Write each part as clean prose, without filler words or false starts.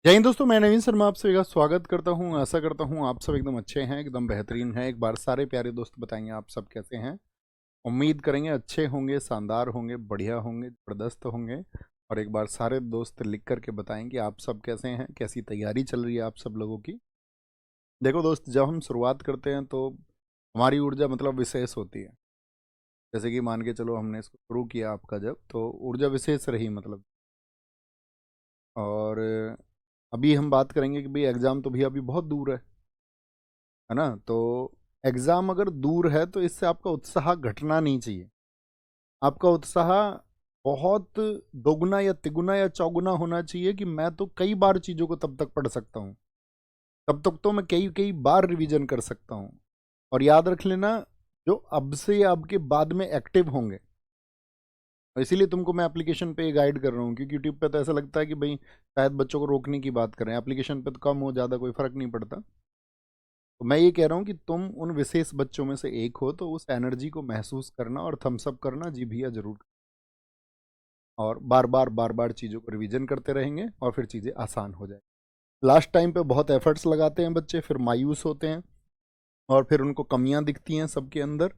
जय हिंद दोस्तों, मैं नवीन शर्मा आप सभी का स्वागत करता हूं। आशा करता हूं आप सब एकदम अच्छे हैं, एकदम बेहतरीन हैं। एक बार सारे प्यारे दोस्त बताएंगे आप सब कैसे हैं। उम्मीद करेंगे अच्छे होंगे, शानदार होंगे, बढ़िया होंगे, ज़बरदस्त होंगे। और एक बार सारे दोस्त लिख करके बताएं कि आप सब कैसे हैं, कैसी तैयारी चल रही है आप सब लोगों की। देखो दोस्त, जब हम शुरुआत करते हैं तो हमारी ऊर्जा मतलब विशेष होती है। जैसे कि मान के चलो, हमने इसको शुरू किया आपका जब, तो ऊर्जा विशेष रही मतलब। और अभी हम बात करेंगे कि भाई एग्ज़ाम तो भी अभी बहुत दूर है ना। तो एग्ज़ाम अगर दूर है तो इससे आपका उत्साह घटना नहीं चाहिए। आपका उत्साह बहुत दोगुना या तिगुना या चौगुना होना चाहिए कि मैं तो कई बार चीज़ों को तब तक पढ़ सकता हूँ, तब तक तो मैं कई कई बार रिवीजन कर सकता हूँ। और याद रख लेना, जो अब से या अब के बाद में एक्टिव होंगे, और इसीलिए तुमको मैं एप्लीकेशन पे गाइड कर रहा हूँ, क्योंकि यूट्यूब पे तो ऐसा लगता है कि भाई शायद बच्चों को रोकने की बात करें। एप्लीकेशन पे तो कम हो ज़्यादा कोई फ़र्क नहीं पड़ता। तो मैं ये कह रहा हूँ कि तुम उन विशेष बच्चों में से एक हो, तो उस एनर्जी को महसूस करना और थम्स अप करना, जी भैया जरूर। और बार बार चीज़ों को रिवीजन करते रहेंगे और फिर चीज़ें आसान हो जाए। लास्ट टाइम पे बहुत एफर्ट्स लगाते हैं बच्चे, फिर मायूस होते हैं और फिर उनको कमियां दिखती हैं सबके अंदर।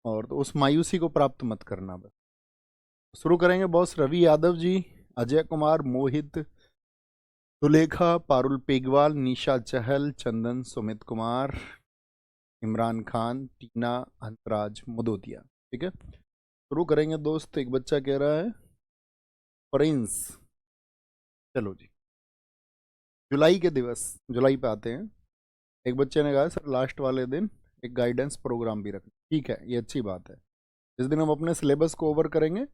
और तो उस मायूसी को प्राप्त मत करना। बस शुरू करेंगे बॉस। रवि यादव जी, अजय कुमार, मोहित, सुलेखा, पारुल पेगवाल, निशा चहल, चंदन, सुमित कुमार, इमरान खान, टीना, हंसराज, मुदोदिया। ठीक है, शुरू करेंगे दोस्त। एक बच्चा कह रहा है प्रिंस। चलो जी, जुलाई के दिवस, जुलाई पे आते हैं। एक बच्चे ने कहा सर लास्ट वाले दिन एक गाइडेंस प्रोग्राम भी रखना। ठीक है, ये अच्छी बात है। जिस दिन हम अपने सिलेबस को ओवर करेंगे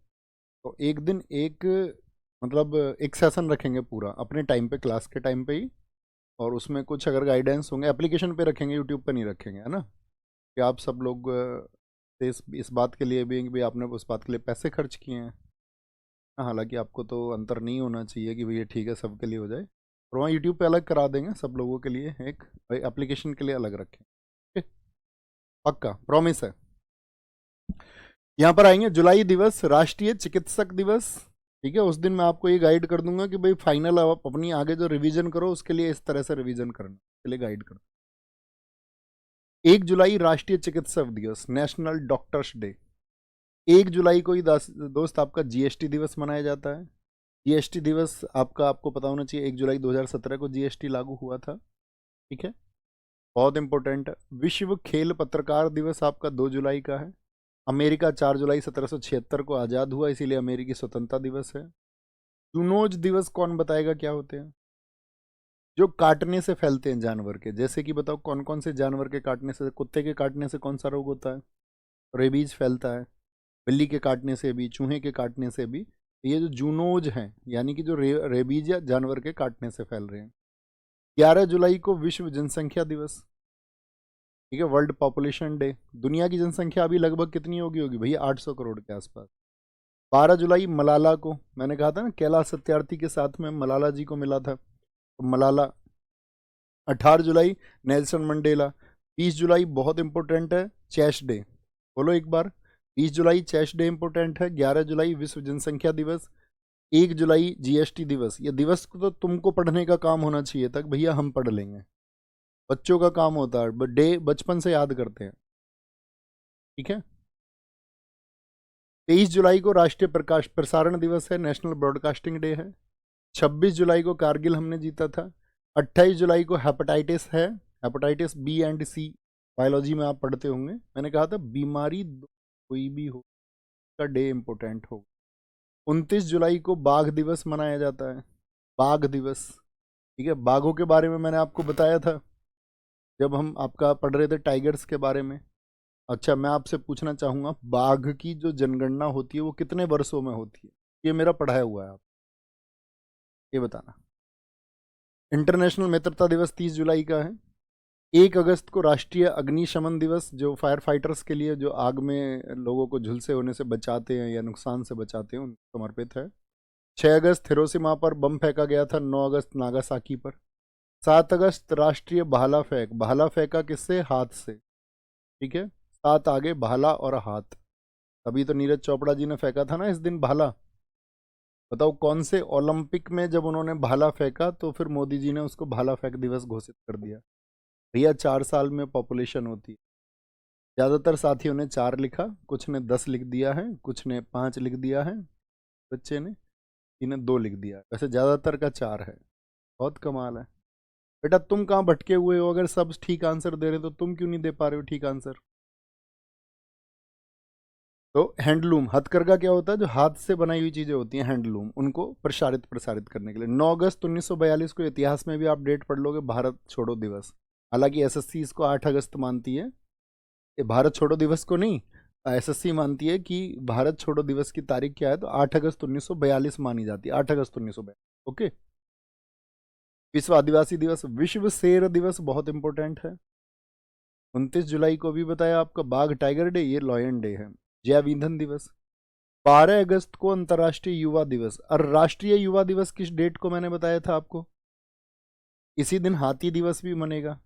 तो एक दिन एक, मतलब एक सेशन रखेंगे पूरा अपने टाइम पे, क्लास के टाइम पे ही। और उसमें कुछ अगर गाइडेंस होंगे एप्लीकेशन पे रखेंगे, यूट्यूब पे नहीं रखेंगे, है ना। कि आप सब लोग इस बात के लिए भी हैं कि भाई आपने उस बात के लिए पैसे खर्च किए हैं। हाँ, हालांकि आपको तो अंतर नहीं होना चाहिए कि भैया ठीक है सबके लिए हो जाए। और वहाँ यूट्यूब पे अलग करा देंगे सब लोगों के लिए, एक एप्लीकेशन के लिए अलग रखें। ठीक है? पक्का प्रॉमिस है। यहाँ पर आएंगे जुलाई दिवस, राष्ट्रीय चिकित्सक दिवस। ठीक है, उस दिन मैं आपको ये गाइड कर दूंगा कि भाई फाइनल आप अपनी आगे जो रिवीजन करो उसके लिए इस तरह से रिवीजन करना, के लिए गाइड कर। 1 जुलाई राष्ट्रीय चिकित्सक दिवस, नेशनल डॉक्टर्स डे। 1 जुलाई को ही दोस्त आपका जीएसटी दिवस मनाया जाता है। जीएसटी दिवस आपका, आपको पता होना चाहिए, 1 जुलाई 2017 को जीएसटी लागू हुआ था। ठीक है, बहुत इंपॉर्टेंट है। विश्व खेल पत्रकार दिवस आपका 2 जुलाई का है। अमेरिका 4 जुलाई 1776 को आज़ाद हुआ, इसीलिए अमेरिकी स्वतंत्रता दिवस है। जूनोज दिवस कौन बताएगा क्या होते हैं? जो काटने से फैलते हैं जानवर के, जैसे कि बताओ कौन कौन से जानवर के काटने से? कुत्ते के काटने से कौन सा रोग होता है? रेबीज फैलता है। बिल्ली के काटने से भी, चूहे के काटने से भी। ये जो जूनोज हैं, यानी कि जो रेबीज या जानवर के काटने से फैल रहे हैं। 11 जुलाई को विश्व जनसंख्या दिवस। ठीक है, वर्ल्ड पॉपुलेशन डे। दुनिया की जनसंख्या अभी लगभग कितनी होगी होगी भैया? 800 करोड़ के आसपास। 12 जुलाई मलाला को, मैंने कहा था ना कैलाश सत्यार्थी के साथ में मलाला जी को मिला था, तो मलाला। 18 जुलाई नेल्सन मंडेला। 20 जुलाई बहुत इंपॉर्टेंट है, चेस्ट डे। बोलो एक बार। 20 जुलाई चेस्ट डे इंपॉर्टेंट है। 11 जुलाई विश्व जनसंख्या दिवस। 1 जुलाई जीएसटी दिवस। ये दिवस को तो तुमको पढ़ने का काम होना चाहिए था, भैया हम पढ़ लेंगे। बच्चों का काम होता है, डे बचपन से याद करते हैं। ठीक है। 23 जुलाई को राष्ट्रीय प्रकाश प्रसारण दिवस है, नेशनल ब्रॉडकास्टिंग डे है। 26 जुलाई को कारगिल हमने जीता था। 28 जुलाई को हेपेटाइटिस है, hepatitis B and C. Biology में आप पढ़ते होंगे, मैंने कहा था बीमारी कोई भी हो का डे इंपॉर्टेंट हो। 29 जुलाई को बाघ दिवस मनाया जाता है, बाघ दिवस। ठीक है, बाघों के बारे में मैंने आपको बताया था जब हम आपका पढ़ रहे थे टाइगर्स के बारे में। अच्छा, मैं आपसे पूछना चाहूंगा, बाघ की जो जनगणना होती है वो कितने वर्षों में होती है? ये मेरा पढ़ाया हुआ है, आप ये बताना। इंटरनेशनल मित्रता दिवस 30 जुलाई का है। 1 अगस्त को राष्ट्रीय अग्निशमन दिवस, जो फायर फाइटर्स के लिए जो आग में लोगों को झुलसे होने से बचाते हैं या नुकसान से बचाते हैं, उनको समर्पित है। 6 अगस्त हिरोशिमा पर बम फेंका गया था। 9 अगस्त नागासाकी पर। 7 अगस्त राष्ट्रीय भाला फेंक। भाला फेंका किससे? हाथ से। ठीक है, सात आगे भाला और हाथ। अभी तो नीरज चोपड़ा जी ने फेंका था ना इस दिन भाला। बताओ कौन से ओलंपिक में जब उन्होंने भाला फेंका तो फिर मोदी जी ने उसको भाला फेंक दिवस घोषित कर दिया। भैया 4 साल में पॉपुलेशन होती है। ज़्यादातर साथियों ने 4 लिखा, कुछ ने 10 लिख दिया है, कुछ ने 5 लिख दिया है, बच्चे ने इन्हें 2 लिख दिया। वैसे ज़्यादातर का 4 है। बहुत कमाल है बेटा। तुम कहाँ भटके हुए हो? अगर सब ठीक आंसर दे रहे तो तुम क्यों नहीं दे पा रहे हो ठीक आंसर? तो हैंडलूम, हथकरघा क्या होता है? जो हाथ से बनाई हुई चीजें होती हैं हैंडलूम, उनको प्रसारित प्रसारित करने के लिए। 9 अगस्त 1942 को इतिहास में भी आप डेट पढ़ लोगे, भारत छोड़ो दिवस। हालांकि एसएससी इसको 8 अगस्त मानती है, ये भारत छोड़ो दिवस को नहीं। एसएससी मानती है कि भारत छोड़ो दिवस की तारीख क्या है, तो 8 अगस्त 1942 मानी जाती है। 8 अगस्त 1942। ओके। विश्व आदिवासी दिवस, विश्व शेर दिवस बहुत इंपॉर्टेंट है। 29 जुलाई को भी बताया आपका बाघ टाइगर डे, ये लॉयन डे है। जैव ईंधन दिवस। 12 अगस्त को अंतर्राष्ट्रीय युवा दिवस। और राष्ट्रीय युवा दिवस किस डेट को मैंने बताया था आपको? इसी दिन हाथी दिवस भी मनेगा।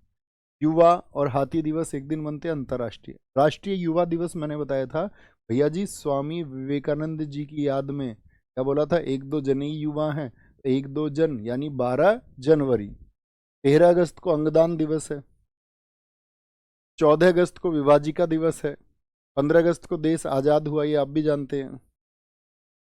युवा और हाथी दिवस एक दिन बनते हैं अंतर्राष्ट्रीय। राष्ट्रीय युवा दिवस मैंने बताया था भैया जी, स्वामी विवेकानंद जी की याद में। क्या बोला था? 1-2 जन ही युवा हैं, 1-2 जन यानी 12 जनवरी। 13 अगस्त को अंगदान दिवस है। 14 अगस्त को विभाजिका दिवस है। 15 अगस्त को देश आज़ाद हुआ, ये आप भी जानते हैं।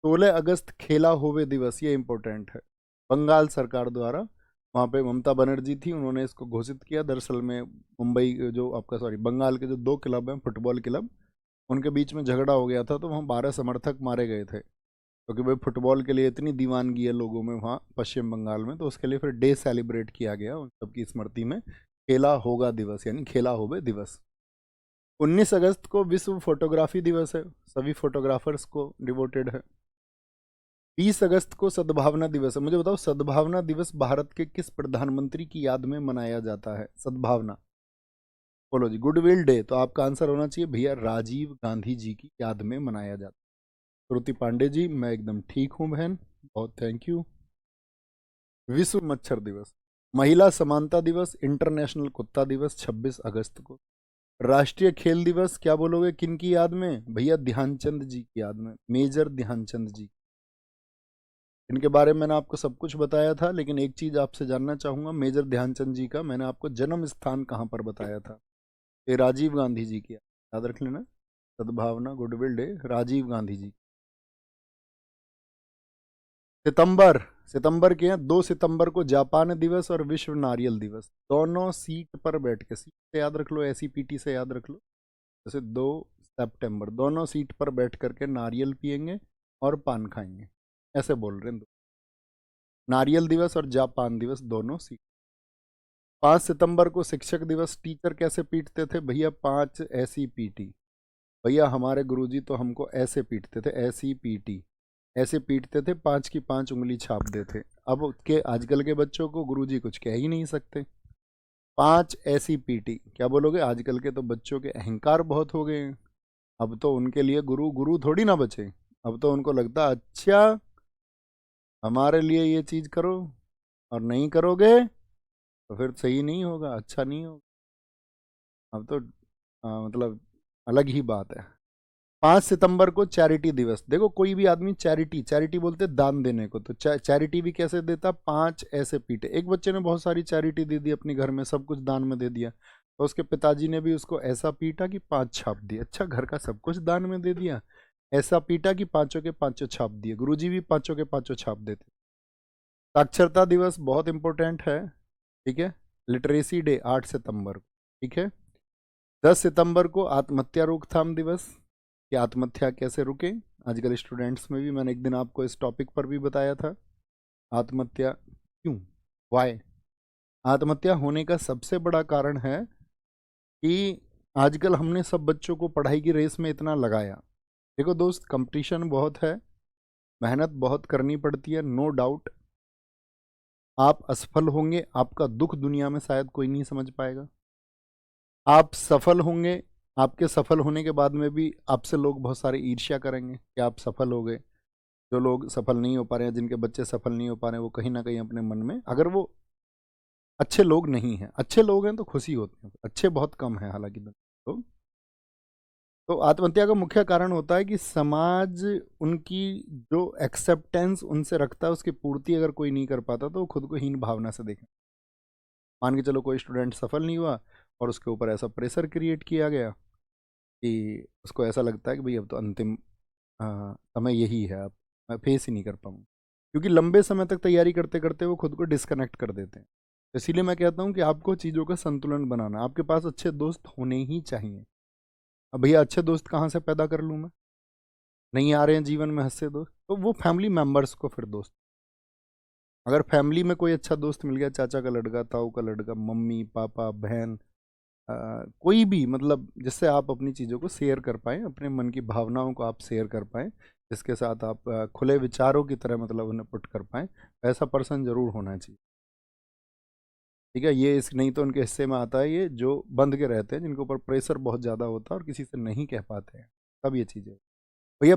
16 अगस्त खेला होवे दिवस, ये इंपॉर्टेंट है। बंगाल सरकार द्वारा, वहाँ पे ममता बनर्जी थी, उन्होंने इसको घोषित किया। दरअसल में मुंबई जो आपका बंगाल के जो 2 क्लब हैं फुटबॉल क्लब, उनके बीच में झगड़ा हो गया था, तो वहाँ 12 समर्थक मारे गए थे, क्योंकि भाई फुटबॉल के लिए इतनी दीवानगी है लोगों में वहाँ पश्चिम बंगाल में। तो उसके लिए फिर डे सेलिब्रेट किया गया उन सबकी स्मृति में, खेला होगा दिवस यानी खेला होवे दिवस। 19 अगस्त को विश्व फोटोग्राफी दिवस है, सभी फोटोग्राफर्स को डिवोटेड है। 20 अगस्त को सद्भावना दिवस है। मुझे बताओ सद्भावना दिवस भारत के किस प्रधानमंत्री की याद में मनाया जाता है? सद्भावना, बोलो जी। गुडविल डे, तो आपका आंसर होना चाहिए भैया राजीव गांधी जी की याद में मनाया जाता है। श्रुति पांडे जी, मैं एकदम ठीक हूँ बहन, बहुत थैंक यू। विश्व मच्छर दिवस। महिला समानता दिवस, इंटरनेशनल कुत्ता दिवस 26 अगस्त को। राष्ट्रीय खेल दिवस क्या बोलोगे किन की याद में? भैया ध्यानचंद जी की याद में, मेजर ध्यानचंद जी। इनके बारे में मैंने आपको सब कुछ बताया था, लेकिन एक चीज़ आपसे जानना चाहूँगा, मेजर ध्यानचंद जी का मैंने आपको जन्म स्थान कहाँ पर बताया था? ये राजीव गांधी जी की, याद रख लेना। सद्भावना गुडविल डे राजीव गांधी जी। सितंबर, सितंबर के हैं 2 सितंबर को जापान दिवस और विश्व नारियल दिवस। दोनों सीट पर बैठ के, सीट से याद रख लो, ऐसी पीटी से याद रख लो। जैसे 2 सितंबर, दोनों सीट पर बैठ करके नारियल पियेंगे और पान खाएंगे, ऐसे बोल रहे हैं। नारियल दिवस और जापान दिवस दोनों सी। 5 सितंबर को शिक्षक दिवस। टीचर कैसे पीटते थे भैया? 5 ऐसी पीटी। भैया हमारे गुरुजी तो हमको ऐसे पीटते थे, ऐसी पीटी, ऐसे पीटते थे, 5 की 5 उंगली छाप देते। अब के आजकल के बच्चों को गुरुजी कुछ कह ही नहीं सकते। 5 ऐसी पीटी, क्या बोलोगे? आजकल के तो बच्चों के अहंकार बहुत हो गए हैं। अब तो उनके लिए गुरु गुरु थोड़ी ना बचे। अब तो उनको लगता अच्छा हमारे लिए ये चीज़ करो, और नहीं करोगे तो फिर सही नहीं होगा, अच्छा नहीं होगा। अब तो मतलब अलग ही बात है। 5 सितंबर को चैरिटी दिवस। देखो कोई भी आदमी चैरिटी, चैरिटी बोलते दान देने को, तो चैरिटी भी कैसे देता? 5 ऐसे पीटे। एक बच्चे ने बहुत सारी चैरिटी दे दी अपने घर में, सब कुछ दान में दे दिया, तो उसके पिताजी ने भी उसको ऐसा पीटा कि 5 छाप दिए। अच्छा, घर का सब कुछ दान में दे दिया, ऐसा पीटा कि 5 के 5 छाप दिए। गुरुजी भी 5 के 5 छाप देते। साक्षरता दिवस बहुत इंपॉर्टेंट है, ठीक है। लिटरेसी डे 8 सितंबर को, ठीक है। 10 सितंबर को आत्महत्या रोकथाम दिवस, कि आत्महत्या कैसे रुके। आजकल स्टूडेंट्स में भी मैंने एक दिन आपको इस टॉपिक पर भी बताया था, आत्महत्या क्यों, वाई। आत्महत्या होने का सबसे बड़ा कारण है कि आजकल हमने सब बच्चों को पढ़ाई की रेस में इतना लगाया। देखो दोस्त, कंपटीशन बहुत है, मेहनत बहुत करनी पड़ती है, नो डाउट। आप असफल होंगे, आपका दुख दुनिया में शायद कोई नहीं समझ पाएगा। आप सफल होंगे, आपके सफल होने के बाद में भी आपसे लोग बहुत सारे ईर्ष्या करेंगे कि आप सफल हो गए। जो लोग सफल नहीं हो पा रहे हैं, जिनके बच्चे सफल नहीं हो पा रहे हैं, वो कहीं ना कहीं अपने मन में, अगर वो अच्छे लोग नहीं हैं, अच्छे लोग हैं तो खुशी होते हैं, अच्छे बहुत कम हैं हालांकि लोग। तो आत्महत्या का मुख्य कारण होता है कि समाज उनकी जो एक्सेप्टेंस उनसे रखता है उसकी पूर्ति अगर कोई नहीं कर पाता तो वो खुद को हीन भावना से देखें। मान के चलो कोई स्टूडेंट सफल नहीं हुआ और उसके ऊपर ऐसा प्रेशर क्रिएट किया गया कि उसको ऐसा लगता है कि भाई अब तो अंतिम समय यही है, अब मैं फेस ही नहीं कर पाऊँ, क्योंकि लंबे समय तक तैयारी करते करते वो खुद को डिस्कनेक्ट कर देते हैं। इसीलिए मैं कहता हूँ कि आपको चीज़ों का संतुलन बनाना, आपके पास अच्छे दोस्त होने ही चाहिए। अब भैया अच्छे दोस्त कहाँ से पैदा कर लूँ मैं? नहीं आ रहे हैं जीवन में हंसे दोस्त, तो वो फैमिली मेम्बर्स को फिर दोस्त। अगर फैमिली में कोई अच्छा दोस्त मिल गया, चाचा का लड़का, ताऊ का लड़का, मम्मी पापा बहन, कोई भी, मतलब जिससे आप अपनी चीज़ों को शेयर कर पाएँ, अपने मन की भावनाओं को आप शेयर कर पाएँ, जिसके साथ आप खुले विचारों की तरह मतलब उन्हें पुट कर पाएँ, ऐसा पर्सन ज़रूर होना चाहिए। ठीक है, ये इस नहीं तो उनके हिस्से में आता है ये जो बंद के रहते हैं, जिनके ऊपर प्रेशर बहुत ज़्यादा होता है और किसी से नहीं कह पाते हैं, तब ये चीज़ें। भैया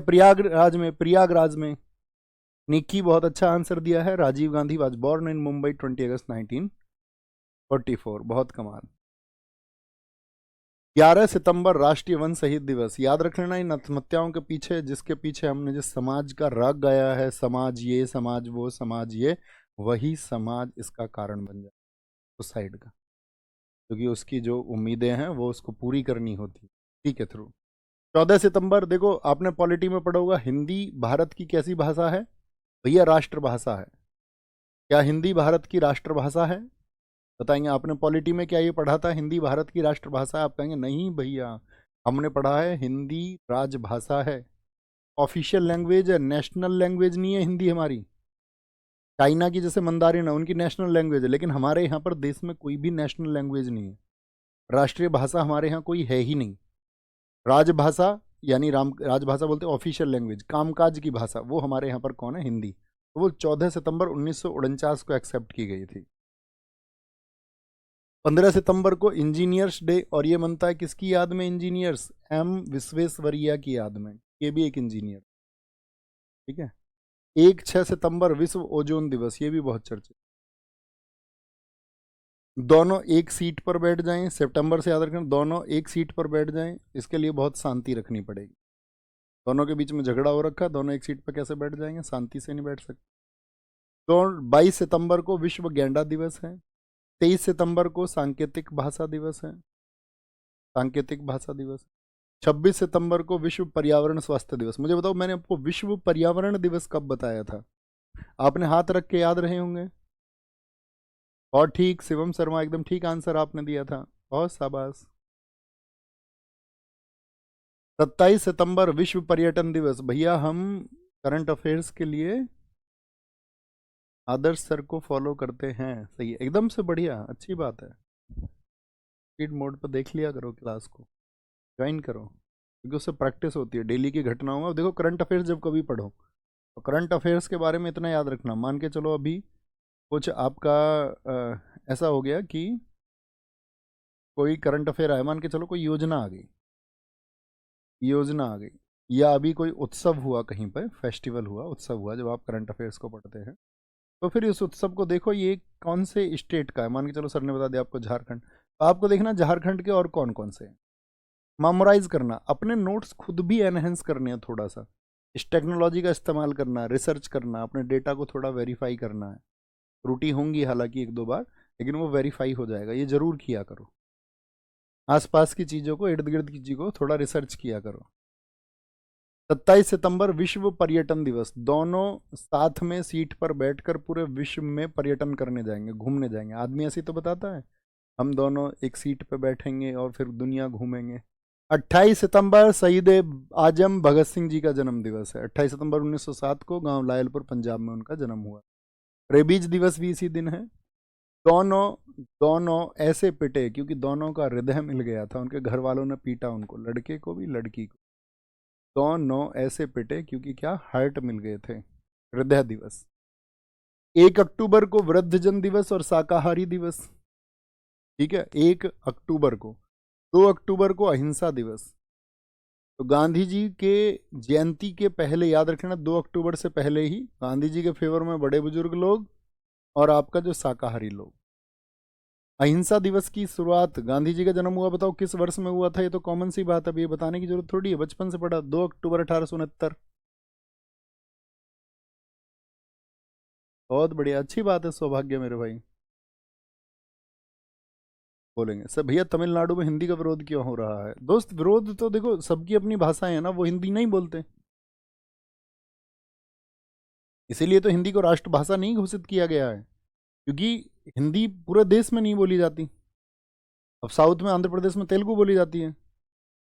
प्रयागराज में निक्की बहुत अच्छा आंसर दिया है। Rajiv Gandhi was born in Mumbai 20 August 1944। बहुत कमाल। 11 सितंबर राष्ट्रीय वन शहीद दिवस। याद रख लेना इन आत्महत्याओं के पीछे, जिसके पीछे हमने जिस समाज का राग गाया है, समाज ये समाज वो समाज ये, वही समाज इसका कारण बन जाए सुसाइड का, क्योंकि उसकी जो उम्मीदें हैं वो उसको पूरी करनी होती, ठीक है, थ्रू। 14 सितंबर, देखो आपने पॉलिटी में पढ़ा होगा, हिंदी भारत की कैसी भाषा है? भैया राष्ट्रभाषा है। क्या हिंदी भारत की राष्ट्रभाषा है? बताएंगे। आपने पॉलिटी में क्या ये पढ़ा था हिंदी भारत की राष्ट्रभाषा है? आप कहेंगे नहीं भैया, हमने पढ़ा है हिंदी राजभाषा है, ऑफिशियल लैंग्वेज है, नेशनल लैंग्वेज नहीं है हिंदी हमारी। चाइना की जैसे मंदारिन है, उनकी नेशनल लैंग्वेज है, लेकिन हमारे यहाँ पर देश में कोई भी नेशनल लैंग्वेज नहीं है। राष्ट्रीय भाषा हमारे यहाँ कोई है ही नहीं। राजभाषा यानी राजभाषा बोलते हैं ऑफिशियल लैंग्वेज, कामकाज की भाषा, वो हमारे यहाँ पर कौन है? हिंदी। तो वो 14 सितंबर 1949 को एक्सेप्ट की गई थी। 15 सितंबर को इंजीनियर्स डे, और ये मनता है किसकी याद में? इंजीनियर्स, एम विश्वेश्वरैया की याद में। ये भी एक इंजीनियर, ठीक है। 6 सितंबर विश्व ओजोन दिवस, ये भी बहुत चर्चित। दोनों एक सीट पर बैठ जाएं, सितंबर से याद रखना, दोनों एक सीट पर बैठ जाएं, इसके लिए बहुत शांति रखनी पड़ेगी। दोनों के बीच में झगड़ा हो रखा, दोनों एक सीट पर कैसे बैठ जाएंगे? शांति से नहीं बैठ सकते। तो 22 सितंबर को विश्व गैंडा दिवस है। 23 सितंबर को सांकेतिक भाषा दिवस है, सांकेतिक भाषा दिवस। 26 सितंबर को विश्व पर्यावरण स्वास्थ्य दिवस। मुझे बताओ, मैंने आपको विश्व पर्यावरण दिवस कब बताया था? आपने हाथ रख के याद रहे होंगे। और ठीक, शिवम शर्मा, एकदम ठीक आंसर आपने दिया था, बहुत शाबाश। 27 सितंबर विश्व पर्यटन दिवस। भैया हम करंट अफेयर्स के लिए आदर्श सर को फॉलो करते हैं, सही है, एकदम से बढ़िया, अच्छी बात है। स्पीड मोड पर देख लिया करो, क्लास को ज्वाइन करो, क्योंकि उससे प्रैक्टिस होती है डेली की घटनाओं में। देखो करंट अफेयर्स जब कभी पढ़ो तो करंट अफेयर्स के बारे में इतना याद रखना, मान के चलो अभी कुछ आपका ऐसा हो गया कि कोई करंट अफेयर आया, मान के चलो कोई योजना आ गई, योजना आ गई, या अभी कोई उत्सव हुआ, कहीं पर फेस्टिवल हुआ, उत्सव हुआ, जब आप करंट अफेयर्स को पढ़ते हैं तो फिर इस उत्सव को देखो ये कौन से स्टेट का है। मान के चलो सर ने बता दिया आपको झारखंड, तो आपको देखना झारखंड के और कौन कौन से हैं, मेमोराइज करना, अपने नोट्स खुद भी एनहेंस करने हैं थोड़ा सा, इस टेक्नोलॉजी का इस्तेमाल करना, रिसर्च करना, अपने डेटा को थोड़ा वेरीफाई करना है। त्रुटि होंगी हालांकि एक दो बार, लेकिन वो वेरीफाई हो जाएगा, ये जरूर किया करो। आसपास की चीज़ों को, इर्द गिर्द की चीज़ों को थोड़ा रिसर्च किया करो। 27 सितंबर विश्व पर्यटन दिवस। दोनों साथ में सीट पर बैठकर पूरे विश्व में पर्यटन करने जाएंगे, घूमने जाएंगे। आदमी ऐसे तो बताता है, हम दोनों एक सीट पर बैठेंगे और फिर दुनिया घूमेंगे। 28 सितंबर शहीद आजम भगत सिंह जी का जन्म दिवस है। 28 सितंबर 1907 को गांव लायलपुर पंजाब में उनका जन्म हुआ। रेबीज दिवस भी इसी दिन है। दोनों दोनों ऐसे पिटे क्योंकि दोनों का हृदय मिल गया था, उनके घर वालों ने पीटा उनको, लड़के को भी लड़की को। दोनों ऐसे पिटे क्योंकि क्या? हार्ट मिल गए थे। हृदय दिवस। 1 अक्टूबर को वृद्धजन दिवस और शाकाहारी दिवस, ठीक है, 1 अक्टूबर को। 2 अक्टूबर को अहिंसा दिवस। तो गांधी जी के जयंती के पहले याद रखना, 2 अक्टूबर से पहले ही गांधी जी के फेवर में बड़े बुजुर्ग लोग और आपका जो शाकाहारी लोग, अहिंसा दिवस की शुरुआत, गांधी जी का जन्म हुआ बताओ किस वर्ष में हुआ था? ये तो कॉमन सी बात है, अब ये बताने की जरूरत थोड़ी है, बचपन से पढ़ा, 2 अक्टूबर 1869। बहुत बढ़िया, अच्छी बात है, सौभाग्य मेरे भाई। बोलेंगे सर भैया तमिलनाडु में हिंदी का विरोध क्यों हो रहा है? दोस्त विरोध तो देखो, सबकी अपनी भाषाएं है ना, वो हिंदी नहीं बोलते, इसीलिए तो हिंदी को राष्ट्रभाषा नहीं घोषित किया गया है, क्योंकि हिंदी पूरे देश में नहीं बोली जाती। अब साउथ में, आंध्र प्रदेश में तेलुगु बोली जाती है,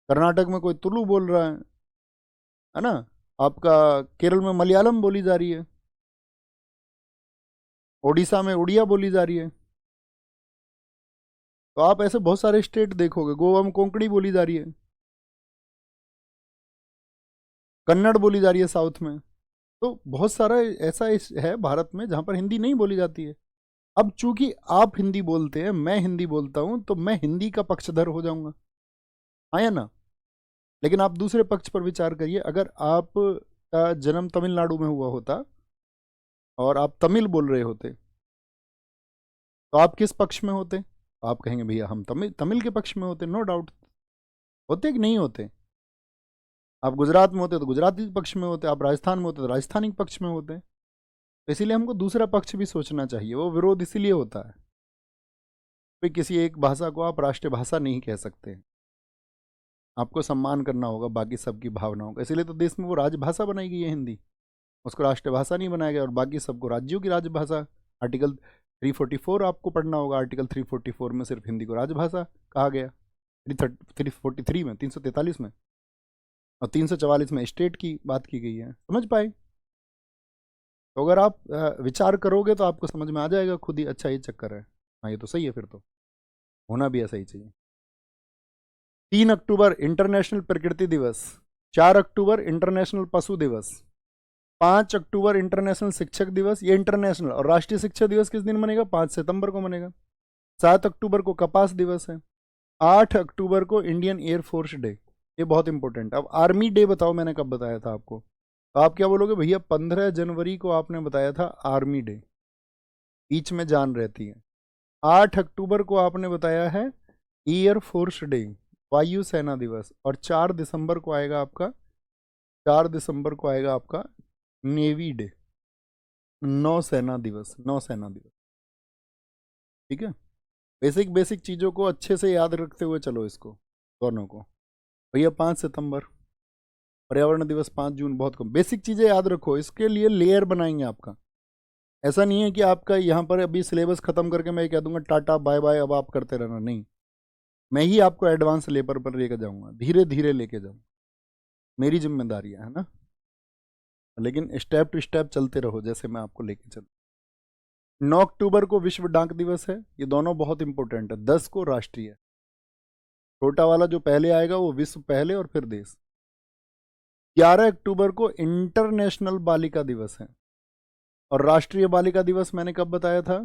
कर्नाटक में कोई तुलु बोल रहा है ना, आपका केरल में मलयालम बोली जा रही है, उड़ीसा में उड़िया बोली जा रही है। तो आप ऐसे बहुत सारे स्टेट देखोगे, गोवा में कोंकणी बोली जा रही है, कन्नड़ बोली जा रही है साउथ में। तो बहुत सारा ऐसा है भारत में जहां पर हिंदी नहीं बोली जाती है। अब चूंकि आप हिंदी बोलते हैं, मैं हिंदी बोलता हूं, तो मैं हिंदी का पक्षधर हो जाऊंगा, हाँ या ना? लेकिन आप दूसरे पक्ष पर विचार करिए, अगर आप का जन्म तमिलनाडु में हुआ होता और आप तमिल बोल रहे होते, तो आप किस पक्ष में होते? आप कहेंगे भैया हम तमिल तमिल के पक्ष में होते, नो डाउट। होते कि नहीं होते? आप गुजरात में होते तो गुजराती पक्ष में होते, आप राजस्थान में होते तो राजस्थानी पक्ष में होते। तो इसीलिए हमको दूसरा पक्ष भी सोचना चाहिए। वो विरोध इसीलिए होता है भाई, किसी एक भाषा को आप राष्ट्रीय भाषा नहीं कह सकते, आपको सम्मान करना होगा बाकी सबकी भावनाओं का। इसीलिए तो देश में वो राजभाषा बनाई गई है हिंदी, उसको राष्ट्रभाषा नहीं बनाया गया, और बाकी सबको राज्यों की राजभाषा। आर्टिकल 344 आपको पढ़ना होगा, आर्टिकल 344 में सिर्फ हिंदी को राजभाषा कहा गया, 343 में, 343 में, और 344 में स्टेट की बात की गई है। समझ पाए? तो अगर आप विचार करोगे तो आपको समझ में आ जाएगा खुद ही, अच्छा ये चक्कर है, हाँ ये तो सही है, फिर तो होना भी ऐसा ही चाहिए। 3 अक्टूबर इंटरनेशनल प्रकृति दिवस, 4 अक्टूबर इंटरनेशनल पशु दिवस, 5 अक्टूबर इंटरनेशनल शिक्षक दिवस, ये इंटरनेशनल। और राष्ट्रीय शिक्षक दिवस किस दिन मनेगा? 5 सितंबर को मनेगा। 7 अक्टूबर को कपास दिवस है। 8 अक्टूबर को इंडियन एयरफोर्स डे, ये बहुत इंपॉर्टेंट। अब आर्मी डे बताओ मैंने कब बताया था आपको? तो आप क्या बोलोगे भैया 15 जनवरी को आपने बताया था आर्मी डे, बीच में जान रहती है। 8 अक्टूबर को आपने बताया है एयरफोर्स डे, वायुसेना दिवस। और 4 दिसंबर को आएगा आपका, 4 दिसंबर को आएगा आपका नेवी डे, नौसेना दिवस, नौसेना दिवस। ठीक है, बेसिक बेसिक चीज़ों को अच्छे से याद रखते हुए चलो इसको, दोनों को। भैया 5 सितंबर पर्यावरण दिवस, 5 जून, बहुत कम। बेसिक चीज़ें याद रखो, इसके लिए लेयर बनाएंगे आपका। ऐसा नहीं है कि आपका यहाँ पर अभी सिलेबस खत्म करके मैं कह दूंगा टाटा बाय बाय अब आप करते रहना, नहीं। मैं ही आपको एडवांस लेवल पर लेकर जाऊंगा, धीरे धीरे लेके जाऊंगा, मेरी जिम्मेदारी है ना। लेकिन स्टेप टू स्टेप चलते रहो, जैसे मैं आपको लेके चलूँ। 9 अक्टूबर को विश्व डाक दिवस है, ये दोनों बहुत इंपॉर्टेंट है। 10 को राष्ट्रीय, छोटा वाला जो पहले आएगा वो विश्व पहले और फिर देश। 11 अक्टूबर को इंटरनेशनल बालिका दिवस है, और राष्ट्रीय बालिका दिवस मैंने कब बताया था?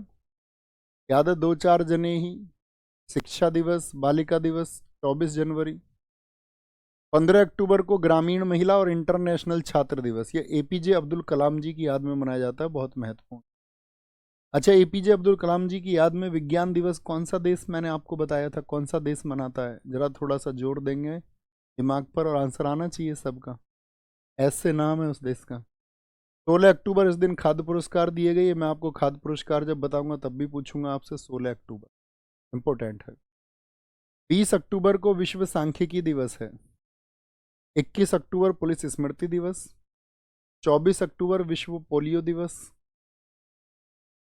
याद है? 2-4 जने ही। शिक्षा दिवस, बालिका दिवस 24 जनवरी। 15 अक्टूबर को ग्रामीण महिला और इंटरनेशनल छात्र दिवस, ये एपीजे अब्दुल कलाम जी की याद में मनाया जाता है, बहुत महत्वपूर्ण। अच्छा, एपीजे अब्दुल कलाम जी की याद में विज्ञान दिवस कौन सा देश मैंने आपको बताया था, कौन सा देश मनाता है? जरा थोड़ा सा जोर देंगे दिमाग पर, और आंसर आना चाहिए सबका, ऐसे नाम है उस देश का। 16 अक्टूबर, इस दिन खाद्य पुरस्कार दिए गए। मैं आपको खाद्य पुरस्कार जब बताऊंगा तब भी पूछूंगा आपसे, 16 अक्टूबर इंपॉर्टेंट है। 20 अक्टूबर को विश्व सांख्यिकी दिवस है। 21 अक्टूबर पुलिस स्मृति दिवस। 24 अक्टूबर विश्व पोलियो दिवस।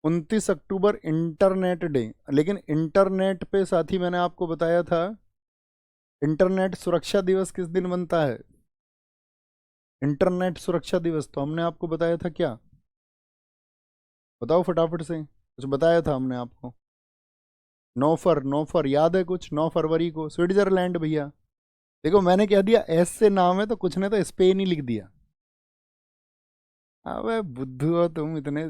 29 अक्टूबर इंटरनेट डे। लेकिन इंटरनेट पे साथी मैंने आपको बताया था, इंटरनेट सुरक्षा दिवस किस दिन बनता है? इंटरनेट सुरक्षा दिवस तो हमने आपको बताया था क्या? बताओ फटाफट से, कुछ बताया था हमने आपको। नौफर याद है कुछ? 9 फरवरी को स्विट्जरलैंड भैया। देखो मैंने कह दिया एस से नाम है, तो कुछ ने तो स्पेन ही लिख दिया। अबे बुद्धू हो तुम इतने।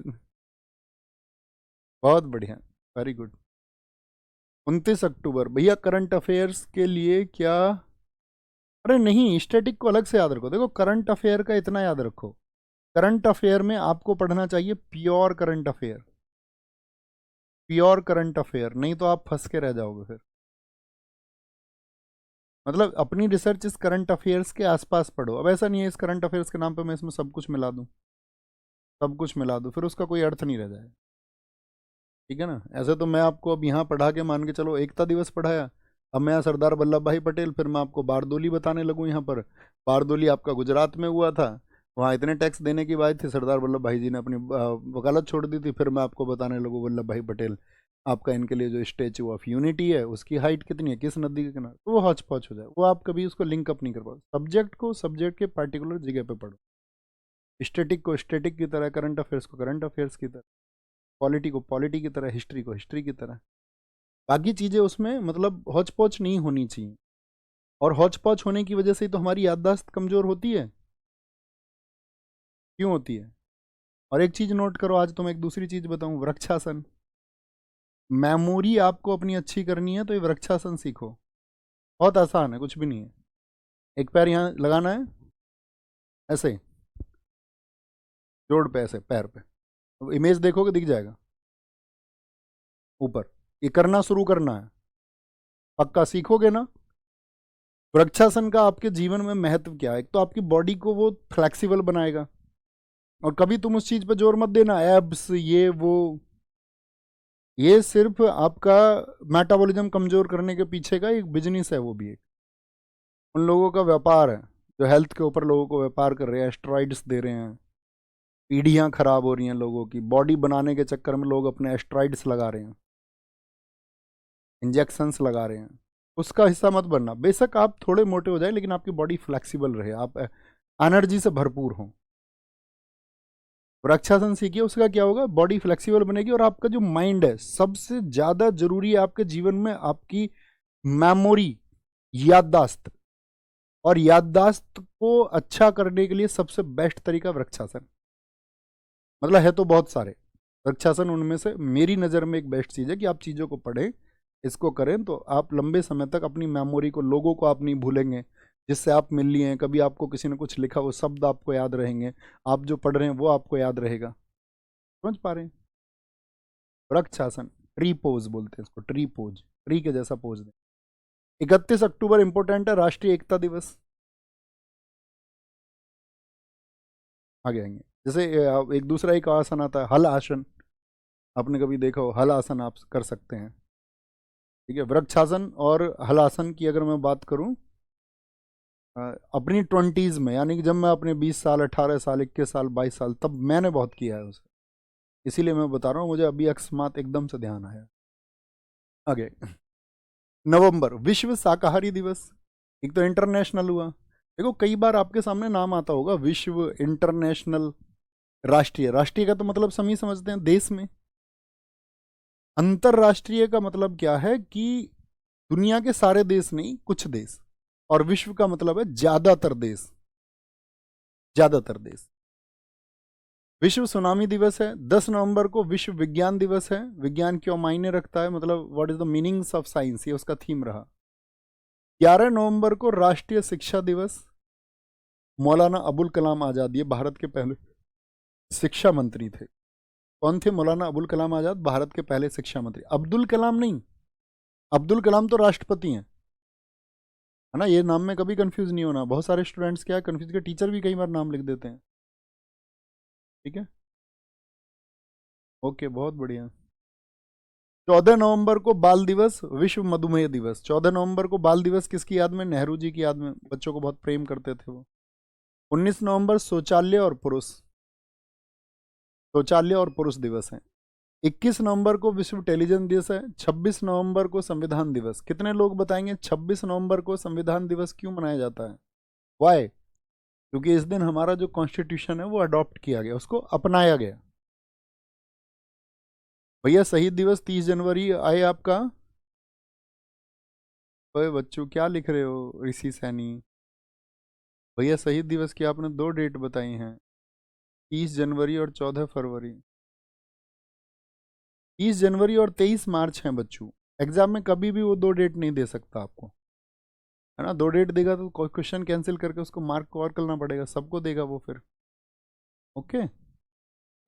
बहुत बढ़िया, वेरी गुड। 29 अक्टूबर भैया करंट अफेयर्स के लिए क्या? अरे नहीं, स्टैटिक को अलग से याद रखो। देखो करंट अफेयर का इतना याद रखो, करंट अफेयर में आपको पढ़ना चाहिए pure current affair. Pure current affair, नहीं तो आप फंस के रह जाओगे फिर। मतलब अपनी रिसर्च इस करंट अफेयर्स के आसपास पढ़ो। अब ऐसा नहीं है इस करंट अफेयर्स के नाम पे मैं इसमें सब कुछ मिला दूं, सब कुछ मिला दूं, फिर उसका कोई अर्थ नहीं रह जाएगा। ठीक है ना। ऐसे तो मैं आपको अब यहाँ पढ़ा के मान के चलो एकता दिवस पढ़ाया, अब मैं यहाँ सरदार वल्लभ भाई पटेल, फिर मैं आपको बारदोली बताने लगूँ यहाँ पर। बारदोली आपका गुजरात में हुआ था, वहाँ इतने टैक्स देने की बात थी, सरदार वल्लभ भाई जी ने अपनी वकालत छोड़ दी थी, फिर मैं आपको बताने लगूँ वल्लभ भाई पटेल आपका इनके लिए जो स्टेचू ऑफ यूनिटी है उसकी हाइट कितनी है, किस नदी के किनारे, तो वो हौच पौच हो जाए, वो आप कभी उसको लिंक अप नहीं कर पाओ। सब्जेक्ट को सब्जेक्ट के पार्टिकुलर जगह पे पढ़ो। स्टैटिक को स्टैटिक की तरह, करंट अफेयर्स को करंट अफेयर्स की तरह, पॉलिटी को पॉलिटी की तरह, हिस्ट्री को हिस्ट्री की तरह। बाकी चीज़ें उसमें मतलब हौच पौच नहीं होनी चाहिए, और हौच पौच होने की वजह से ही तो हमारी याददाश्त कमज़ोर होती है। क्यों होती है? और एक चीज़ नोट करो, आज तो मैं एक दूसरी चीज़ बताऊं, वृक्षासन। मेमोरी आपको अपनी अच्छी करनी है तो ये वृक्षासन सीखो। बहुत आसान है, कुछ भी नहीं है। एक पैर यहाँ लगाना है, ऐसे जोड़ पे, ऐसे पैर पे, अब इमेज देखोगे दिख जाएगा ऊपर। ये करना शुरू करना है, पक्का सीखोगे ना। वृक्षासन का आपके जीवन में महत्व क्या है? एक तो आपकी बॉडी को वो फ्लेक्सिबल बनाएगा, और कभी तुम उस चीज पे जोर मत देना एब्स ये वो, ये सिर्फ आपका मेटाबॉलिज्म कमजोर करने के पीछे का एक बिजनेस है, वो भी एक उन लोगों का व्यापार है जो हेल्थ के ऊपर लोगों को व्यापार कर रहे हैं, एस्ट्रॉइड्स दे रहे हैं, पीढ़ियां खराब हो रही हैं लोगों की, बॉडी बनाने के चक्कर में लोग अपने एस्ट्रॉइड्स लगा रहे हैं, इंजेक्शंस लगा रहे हैं। उसका हिस्सा मत बनना। बेशक आप थोड़े मोटे हो जाए लेकिन आपकी बॉडी फ्लेक्सिबल रहे, आप एनर्जी से भरपूर हों। वृक्षासन सीखिए, उसका क्या होगा, बॉडी फ्लेक्सिबल बनेगी, और आपका जो माइंड है, सबसे ज्यादा जरूरी है आपके जीवन में आपकी मेमोरी, याददाश्त। और याददाश्त को अच्छा करने के लिए सबसे बेस्ट तरीका वृक्षासन। मतलब है तो बहुत सारे, वृक्षासन उनमें से मेरी नज़र में एक बेस्ट चीज़ है कि आप चीज़ों को पढ़ें, इसको करें, तो आप लंबे समय तक अपनी मेमोरी को, लोगों को आप नहीं भूलेंगे जिससे आप मिल लिए हैं, कभी आपको किसी ने कुछ लिखा वो शब्द आपको याद रहेंगे, आप जो पढ़ रहे हैं वो आपको याद रहेगा। समझ पा रहे हैं? वृक्षासन, ट्री पोज बोलते हैं इसको, ट्री पोज, ट्री के जैसा पोज दें। 31 अक्टूबर इंपॉर्टेंट है, राष्ट्रीय एकता दिवस। आगे आएंगे। जैसे एक दूसरा एक आसन आता है, हल आसन। आपने कभी देखा हो, हल आसन आप कर सकते हैं। ठीक है, वृक्षासन और हलासन की अगर मैं बात करूं, अपनी 20s में, यानी कि जब मैं अपने 20 साल, 18 साल, 21 साल, 22 साल, तब मैंने बहुत किया है उसे, इसीलिए मैं बता रहा हूँ, मुझे अभी अकस्मात एकदम से ध्यान आया। आगे, नवंबर, विश्व शाकाहारी दिवस। एक तो इंटरनेशनल हुआ, देखो कई बार आपके सामने नाम आता होगा, विश्व, इंटरनेशनल, राष्ट्रीय। राष्ट्रीय का तो मतलब सभी समझते हैं देश में, अंतरराष्ट्रीय का मतलब क्या है कि दुनिया के सारे देश नहीं, कुछ देश, और विश्व का मतलब है ज्यादातर देश, ज्यादातर देश। विश्व सुनामी दिवस है। 10 नवंबर को विश्व विज्ञान दिवस है। विज्ञान क्यों मायने रखता है, मतलब what is the meanings of science, ये उसका थीम रहा। 11 नवंबर को राष्ट्रीय शिक्षा दिवस। मौलाना अबुल कलाम आजाद, ये भारत के पहले शिक्षा मंत्री थे। कौन थे मौलाना अबुल कलाम आजाद? भारत के पहले शिक्षा मंत्री। अब्दुल कलाम नहीं, अब्दुल कलाम तो राष्ट्रपति हैं, है ना। ये नाम में कभी कंफ्यूज नहीं होना, बहुत सारे स्टूडेंट्स क्या है कंफ्यूज के, टीचर भी कई बार नाम लिख देते हैं। ठीक है, ओके, बहुत बढ़िया। 14 नवंबर को बाल दिवस, विश्व मधुमेह दिवस। 14 नवंबर को बाल दिवस किसकी याद में? नेहरू जी की याद में, बच्चों को बहुत प्रेम करते थे वो। 19 नवंबर शौचालय और पुरुष, शौचालय और पुरुष दिवस है। 21 नवंबर को विश्व टेलीविजन दिवस है। 26 नवंबर को संविधान दिवस। कितने लोग बताएंगे 26 नवंबर को संविधान दिवस क्यों मनाया जाता है? वाई? क्योंकि इस दिन हमारा जो कॉन्स्टिट्यूशन है वो अडॉप्ट किया गया, उसको अपनाया गया। भैया शहीद दिवस 30 जनवरी आए आपका। ओए बच्चों क्या लिख रहे हो ऋषि सैनी? भैया शहीद दिवस की आपने दो डेट बताई हैं, 30 जनवरी और 14 फरवरी। 30 जनवरी और 23 मार्च हैं बच्चों। एग्जाम में कभी भी वो दो डेट नहीं दे सकता आपको, है ना। दो डेट देगा तो क्वेश्चन कैंसिल करके उसको मार्क कवर करना पड़ेगा, सबको देगा वो फिर। ओके,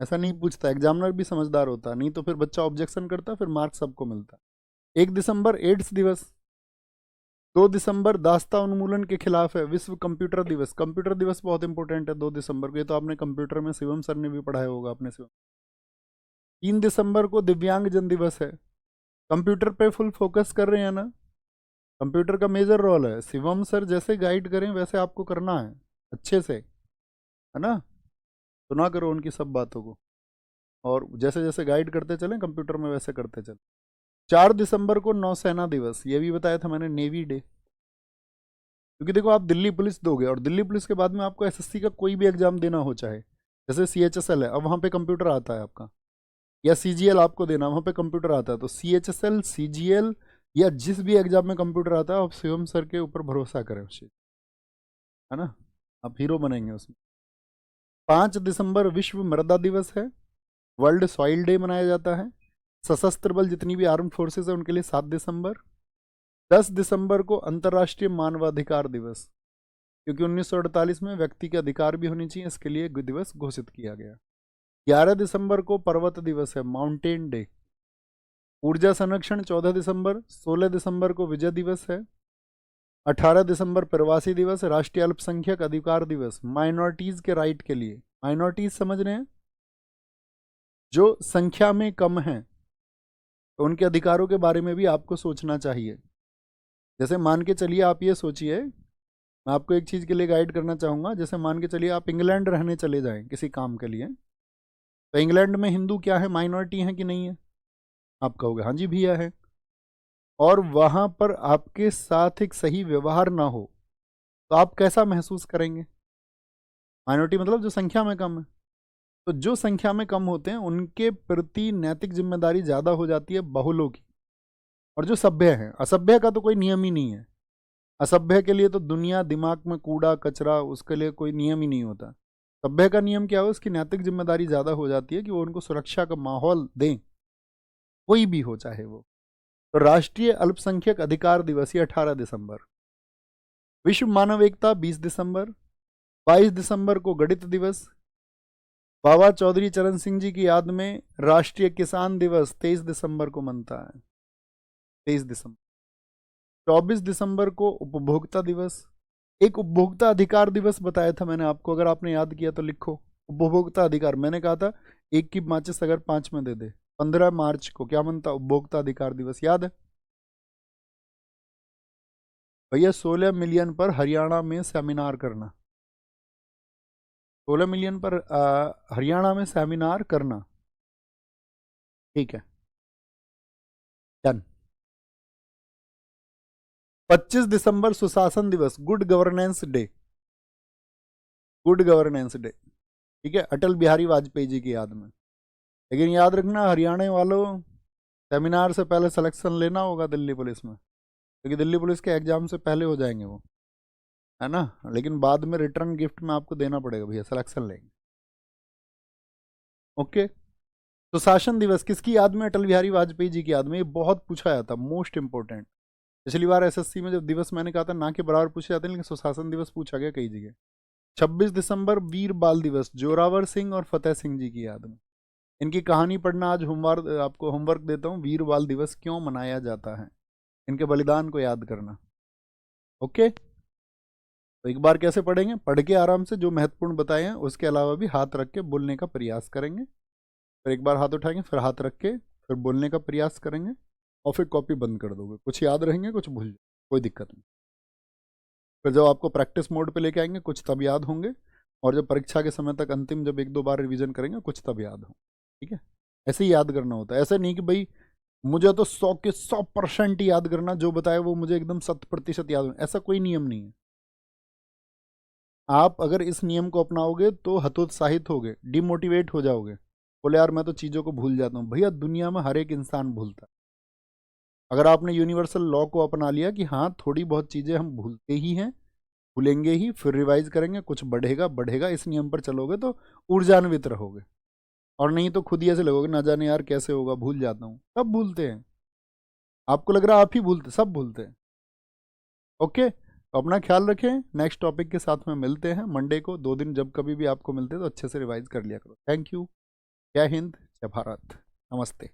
ऐसा नहीं पूछता, एग्जामिनर भी समझदार होता, नहीं तो फिर बच्चा ऑब्जेक्शन करता, फिर मार्क सबको मिलता। 1 दिसंबर एड्स दिवस। 2 दिसंबर दास्ता उन्मूलन के खिलाफ है, विश्व कंप्यूटर दिवस। कंप्यूटर दिवस बहुत इंपॉर्टेंट है 2 दिसंबर को, ये तो आपने कंप्यूटर में शिवम सर ने भी पढ़ाया होगा अपने शिवम। 3 दिसंबर को दिव्यांग जन दिवस है। कंप्यूटर पे फुल फोकस कर रहे हैं ना, कंप्यूटर का मेजर रोल है, शिवम सर जैसे गाइड करें वैसे आपको करना है अच्छे से, है ना। सुना करो उनकी सब बातों को, और जैसे जैसे गाइड करते चलें कंप्यूटर में वैसे करते चलें। 4 दिसंबर को नौसेना दिवस, ये भी बताया था मैंने, नेवी डे। क्योंकि देखो आप दिल्ली पुलिस दोगे, और दिल्ली पुलिस के बाद में आपको एसएससी का कोई भी एग्जाम देना हो, चाहे जैसे सीएचएसएल है, अब वहाँ पे कंप्यूटर आता है आपका, या सीजीएल आपको देना, वहाँ पे कंप्यूटर आता है, तो सीएचएसएल सीजीएल या जिस भी एग्जाम में कंप्यूटर आता है, आप शिवम सर के ऊपर भरोसा करें उस चीज, है ना, आप हीरो बनेंगे उसमें। 5 दिसंबर विश्व मृदा दिवस है, वर्ल्ड सॉइल डे मनाया जाता है। सशस्त्र बल जितनी भी आर्म फोर्सेस है उनके लिए 7 दिसंबर। 10 दिसंबर को अंतर्राष्ट्रीय मानवाधिकार दिवस, क्योंकि 1948 में व्यक्ति के अधिकार भी होनी चाहिए, इसके लिए दिवस घोषित किया गया। 11 दिसंबर को पर्वत दिवस है, माउंटेन डे। ऊर्जा संरक्षण 14 दिसंबर। 16 दिसंबर को विजय दिवस है। 18 दिसंबर प्रवासी दिवस, राष्ट्रीय अल्पसंख्यक अधिकार दिवस, माइनॉरिटीज के राइट के लिए। माइनॉरिटीज समझ रहे हैं, जो संख्या में कम है, तो उनके अधिकारों के बारे में भी आपको सोचना चाहिए। जैसे मान के चलिए, आप ये सोचिए, मैं आपको एक चीज़ के लिए गाइड करना चाहूँगा, जैसे मान के चलिए आप इंग्लैंड रहने चले जाएं किसी काम के लिए, तो इंग्लैंड में हिंदू क्या है, माइनॉरिटी है कि नहीं है? आप कहोगे हाँ जी भैया है। और वहाँ पर आपके साथ एक सही व्यवहार ना हो, तो आप कैसा महसूस करेंगे? माइनॉरिटी मतलब जो संख्या में कम है, तो जो संख्या में कम होते हैं उनके प्रति नैतिक जिम्मेदारी ज़्यादा हो जाती है बहुलों की। और जो सभ्य है, असभ्य का तो कोई नियम ही नहीं है। असभ्य के लिए तो दुनिया दिमाग में कूड़ा कचरा, उसके लिए कोई नियम ही नहीं होता। सभ्य का नियम क्या हो, उसकी नैतिक जिम्मेदारी ज़्यादा हो जाती है कि वो उनको सुरक्षा का माहौल दें, कोई भी हो चाहे वो। तो राष्ट्रीय अल्पसंख्यक अधिकार दिवस ये 18 दिसंबर। विश्व मानव एकता 20 दिसंबर। 22 दिसंबर को गणित दिवस। बाबा चौधरी चरण सिंह जी की याद में राष्ट्रीय किसान दिवस 23 दिसंबर को मनता है, 23 दिसंबर। 24 दिसंबर को उपभोक्ता दिवस। एक उपभोक्ता अधिकार दिवस बताया था मैंने आपको, अगर आपने याद किया तो लिखो। उपभोक्ता अधिकार, मैंने कहा था एक की माचिस अगर 5 में दे दे। 15 मार्च को क्या मनता, उपभोक्ता अधिकार दिवस, याद है भैया? 16 मिलियन पर हरियाणा में सेमिनार करना, 16 मिलियन पर हरियाणा में सेमिनार करना, ठीक है, डन। 25 दिसंबर सुशासन दिवस, good governance day, good governance day, ठीक है, अटल बिहारी वाजपेयी जी की याद में। लेकिन याद रखना हरियाणा वालों, सेमिनार से पहले सिलेक्शन लेना होगा दिल्ली पुलिस में, क्योंकि दिल्ली पुलिस के एग्जाम से पहले हो जाएंगे वो, है ना। लेकिन बाद में रिटर्न गिफ्ट में आपको देना पड़ेगा भैया, सिलेक्शन लेंगे। ओके। सुशासन दिवस किसकी याद में? अटल बिहारी वाजपेयी जी की याद में। ये बहुत पूछा जाता, मोस्ट इंपॉर्टेंट। पिछली बार एसएससी में जब दिवस मैंने कहा था ना के बराबर पूछे जाते हैं, लेकिन सुशासन दिवस पूछा गया कई जगह। 26 दिसंबर वीर बाल दिवस, जोरावर सिंह और फतेह सिंह जी की याद में। इनकी कहानी पढ़ना आज होमवर्क, आपको होमवर्क देता हूँ, वीर बाल दिवस क्यों मनाया जाता है, इनके बलिदान को याद करना। ओके, तो एक बार कैसे पढ़ेंगे, पढ़ के आराम से जो महत्वपूर्ण बताए हैं, उसके अलावा भी हाथ रख के बोलने का प्रयास करेंगे। फिर एक बार हाथ उठाएंगे, फिर हाथ रख के फिर बोलने का प्रयास करेंगे, और फिर कॉपी बंद कर दोगे। कुछ याद रहेंगे, कुछ भूल जाए, कोई दिक्कत नहीं। फिर जब आपको प्रैक्टिस मोड पे लेके आएंगे, कुछ तब याद होंगे, और जब परीक्षा के समय तक अंतिम जब 1-2 बार रिवीजन करेंगे, कुछ तब याद हो। ठीक है, ऐसे ही याद करना होता है। ऐसे नहीं कि भाई मुझे तो 100 के 100% याद करना, जो बताए वो मुझे एकदम 100% याद होना, ऐसा कोई नियम नहीं है। आप अगर इस नियम को अपनाओगे तो हतोत्साहित होगे, डिमोटिवेट हो जाओगे, बोले यार मैं तो चीज़ों को भूल जाता हूँ। भैया दुनिया में हर एक इंसान भूलता है। अगर आपने यूनिवर्सल लॉ को अपना लिया कि हाँ थोड़ी बहुत चीज़ें हम भूलते ही हैं, भूलेंगे ही, फिर रिवाइज करेंगे, कुछ बढ़ेगा बढ़ेगा, इस नियम पर चलोगे तो ऊर्जान्वित रहोगे। और नहीं तो खुद ही ऐसे लगोगे ना जाने यार कैसे होगा, भूल जाता हूँ। सब भूलते हैं, आपको लग रहा है आप ही भूलते, सब भूलते हैं। ओके, तो अपना ख्याल रखें। नेक्स्ट टॉपिक के साथ में मिलते हैं मंडे को। 2 दिन जब कभी भी आपको मिलते हैं तो अच्छे से रिवाइज कर लिया करो। Thank you. जय हिंद, जय भारत, नमस्ते।